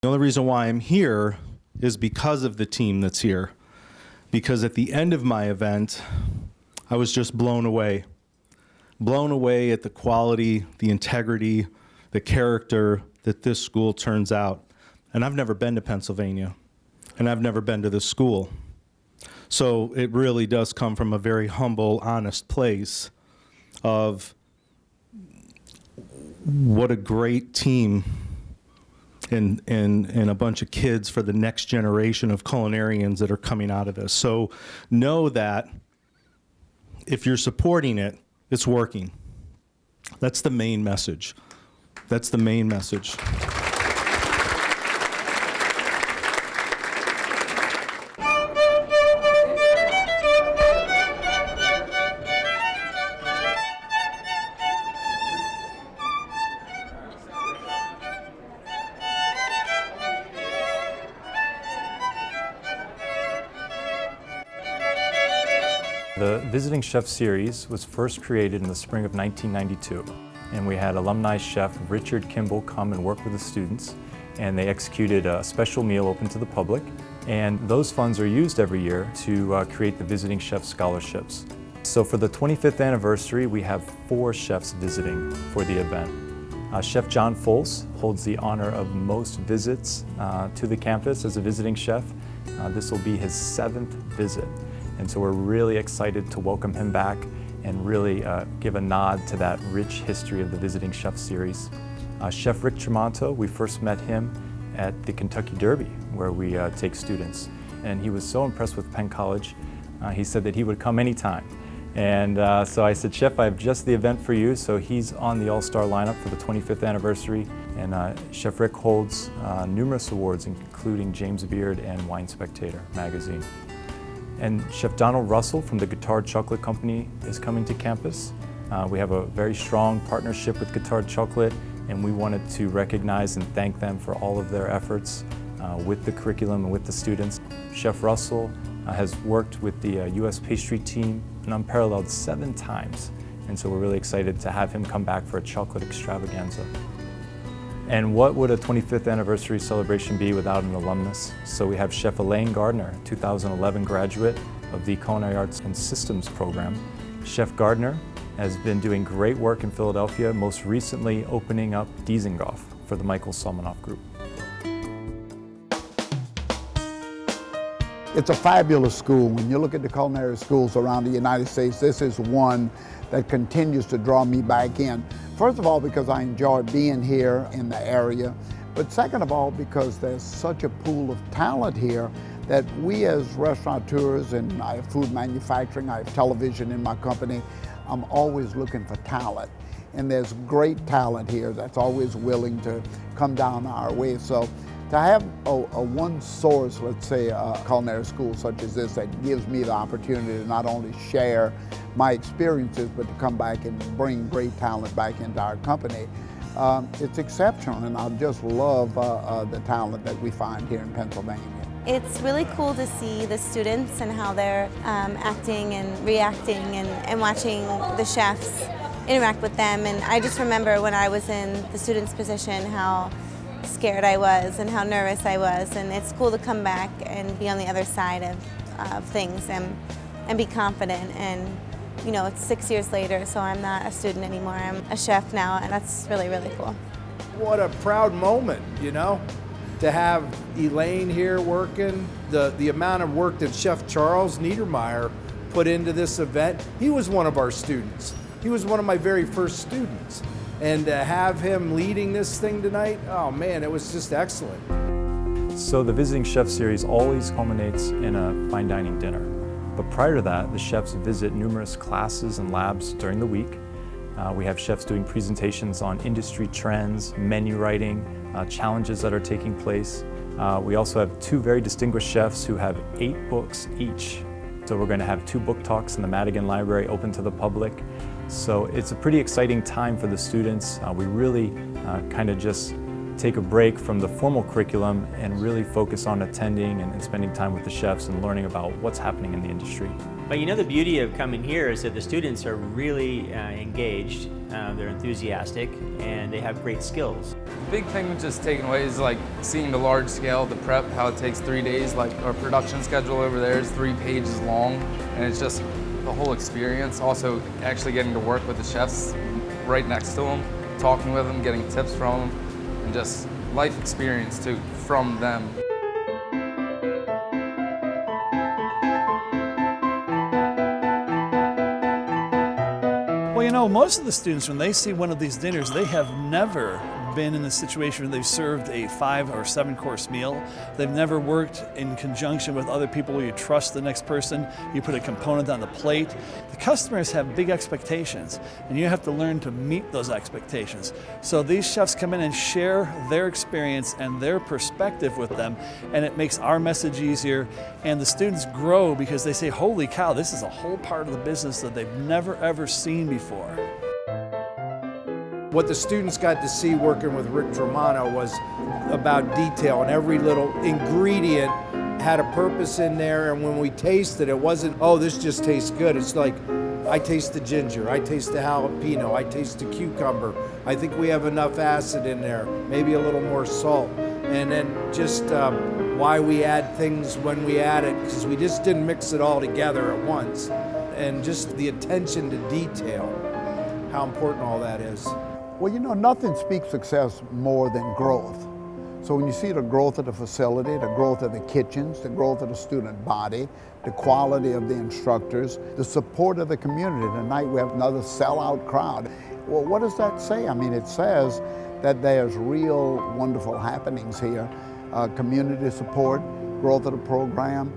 The only reason why I'm here is because of the team that's here. Because at the end of my event, I was just blown away. Blown away at the quality, the integrity, the character that this school turns out. And I've never been to Pennsylvania, and I've never been to this school. So it really does come from a very humble, honest place of what a great team and a bunch of kids for the next generation of culinarians that are coming out of this. So know that if you're supporting it, it's working. That's the main message. That's the main message. The Visiting Chef Series was first created in the spring of 1992, and we had alumni chef Richard Kimball come and work with the students, and they executed a special meal open to the public, and those funds are used every year to create the Visiting Chef Scholarships. So for the 25th anniversary, we have 4 chefs visiting for the event. Chef John Folse holds the honor of most visits to the campus as a visiting chef. This will be his 7th visit. And so we're really excited to welcome him back and really give a nod to that rich history of the Visiting Chef Series. Chef Rick Tremonto, we first met him at the Kentucky Derby, where we take students. And he was so impressed with Penn College, he said that he would come anytime. And so I said, Chef, I have just the event for you. So he's on the all-star lineup for the 25th anniversary. And Chef Rick holds numerous awards, including James Beard and Wine Spectator magazine. And Chef Donald Russell from the Guittard Chocolate Company is coming to campus. We have a very strong partnership with Guittard Chocolate, and we wanted to recognize and thank them for all of their efforts with the curriculum and with the students. Chef Russell has worked with the U.S. pastry team an unparalleled 7 times, and so we're really excited to have him come back for a chocolate extravaganza. And what would a 25th anniversary celebration be without an alumnus? So we have Chef Elaine Gardner, 2011 graduate of the Culinary Arts and Systems program. Chef Gardner has been doing great work in Philadelphia, most recently opening up Dizengoff for the Michael Salmanoff Group. It's a fabulous school. When you look at the culinary schools around the United States, this is one that continues to draw me back in. First of all, because I enjoy being here in the area, but second of all, because there's such a pool of talent here that we as restaurateurs, and I have food manufacturing, I have television in my company, I'm always looking for talent. And there's great talent here that's always willing to come down our way. So to have a one source, let's say a culinary school such as this, that gives me the opportunity to not only share my experiences, but to come back and bring great talent back into our company, it's exceptional, and I just love the talent that we find here in Pennsylvania. It's really cool to see the students and how they're acting and reacting, and watching the chefs interact with them. And I just remember when I was in the student's position how scared I was and how nervous I was, and it's cool to come back and be on the other side of things and be confident. And you know, it's 6 years later, so I'm not a student anymore, I'm a chef now, and that's really, really cool. What a proud moment, you know, to have Elaine here working, the amount of work that Chef Charles Niedermeyer put into this event. He was one of our students. He was one of my very first students. And to have him leading this thing tonight, oh man, it was just excellent. So the Visiting Chef Series always culminates in a fine dining dinner. But prior to that, the chefs visit numerous classes and labs during the week. We have chefs doing presentations on industry trends, menu writing, challenges that are taking place. We also have 2 very distinguished chefs who have 8 books each. So we're going to have 2 book talks in the Madigan Library open to the public. So it's a pretty exciting time for the students. We really kind of just take a break from the formal curriculum and really focus on attending and spending time with the chefs and learning about what's happening in the industry. But you know, the beauty of coming here is that the students are really engaged, they're enthusiastic, and they have great skills. The big thing just taking away is like seeing the large scale, the prep, how it takes 3 days. Like our production schedule over there is 3 pages long, and it's just the whole experience. Also actually getting to work with the chefs right next to them, talking with them, getting tips from them, and just life experience too from them. Well, you know, most of the students, when they see one of these dinners, they have never been in a situation where they've served a 5 or 7 course meal. They've never worked in conjunction with other people where you trust the next person, you put a component on the plate. The customers have big expectations, and you have to learn to meet those expectations. So these chefs come in and share their experience and their perspective with them, and it makes our message easier, and the students grow because they say, holy cow, this is a whole part of the business that they've never ever seen before. What the students got to see working with Rick Romano was about detail, and every little ingredient had a purpose in there, and when we tasted it wasn't, oh, this just tastes good. It's like, I taste the ginger, I taste the jalapeno, I taste the cucumber. I think we have enough acid in there, maybe a little more salt. And then just why we add things when we add it, because we just didn't mix it all together at once. And just the attention to detail, how important all that is. Well, you know, nothing speaks success more than growth. So when you see the growth of the facility, the growth of the kitchens, the growth of the student body, the quality of the instructors, the support of the community. Tonight we have another sellout crowd. Well, what does that say? I mean, it says that there's real wonderful happenings here. Community support, growth of the program.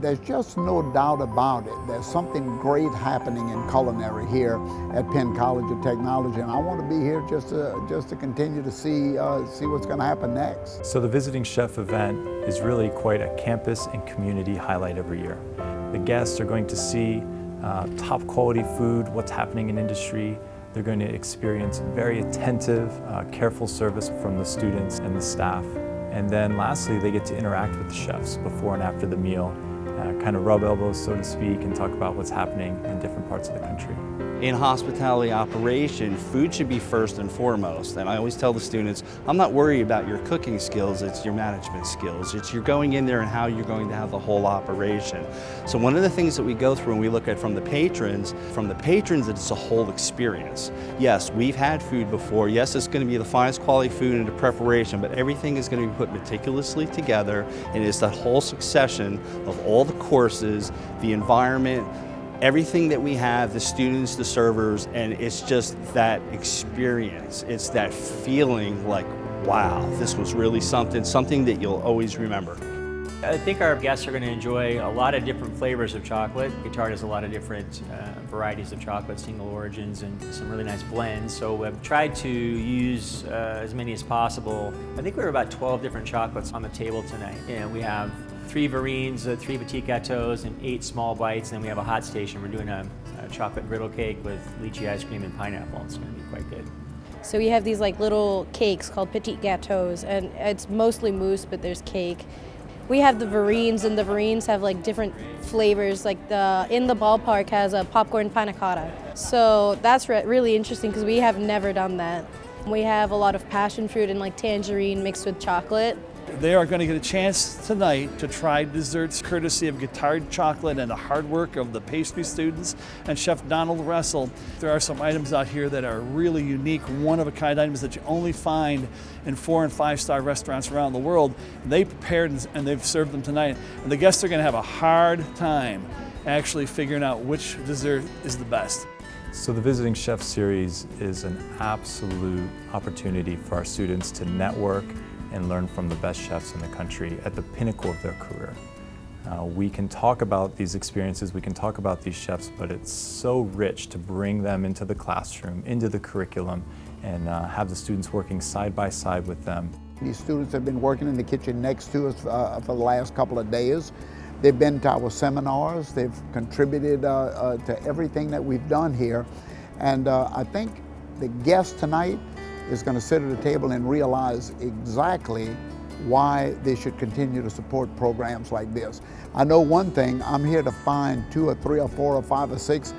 There's just no doubt about it. There's something great happening in culinary here at Penn College of Technology, and I want to be here just to continue to see what's going to happen next. So the Visiting Chef event is really quite a campus and community highlight every year. The guests are going to see top quality food, what's happening in industry. They're going to experience very attentive, careful service from the students and the staff. And then lastly, they get to interact with the chefs before and after the meal. Kind of rub elbows, so to speak, and talk about what's happening in different parts of the country. In hospitality operation, food should be first and foremost. And I always tell the students, I'm not worried about your cooking skills, it's your management skills. It's you're going in there and how you're going to have the whole operation. So one of the things that we go through and we look at from the patrons, it's a whole experience. Yes, we've had food before. Yes, it's going to be the finest quality food in the preparation, but everything is going to be put meticulously together, and it's that whole succession of all the courses, the environment, everything that we have, the students, the servers, and it's just that experience. It's that feeling like, wow, this was really something that you'll always remember. I think our guests are going to enjoy a lot of different flavors of chocolate. Guittard has a lot of different varieties of chocolate, single origins, and some really nice blends. So we've tried to use as many as possible. I think we have about 12 different chocolates on the table tonight. And we have 3 verrines, 3 petite gâteaux, and 8 small bites. And then we have a hot station. We're doing a chocolate griddle cake with lychee ice cream and pineapple. It's going to be quite good. So we have these like little cakes called petite gâteaux, and it's mostly mousse, but there's cake. We have the verines, and the verines have like different flavors. Like In the Ballpark has a popcorn panna cotta. So that's really interesting because we have never done that. We have a lot of passion fruit and like tangerine mixed with chocolate. They are going to get a chance tonight to try desserts courtesy of Guittard Chocolate and the hard work of the pastry students and Chef Donald Russell. There are some items out here that are really unique, one-of-a-kind items that you only find in 4- and 5-star restaurants around the world. They prepared and they've served them tonight, and the guests are going to have a hard time actually figuring out which dessert is the best. So the Visiting Chef Series is an absolute opportunity for our students to network and learn from the best chefs in the country at the pinnacle of their career. We can talk about these experiences, we can talk about these chefs, but it's so rich to bring them into the classroom, into the curriculum, and have the students working side by side with them. These students have been working in the kitchen next to us for the last couple of days. They've been to our seminars, they've contributed to everything that we've done here. And I think the guest tonight is going to sit at the table and realize exactly why they should continue to support programs like this. I know one thing, I'm here to find 2 or 3 or 4 or 5 or 6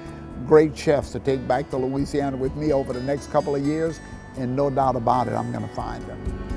great chefs to take back to Louisiana with me over the next couple of years, and no doubt about it, I'm going to find them.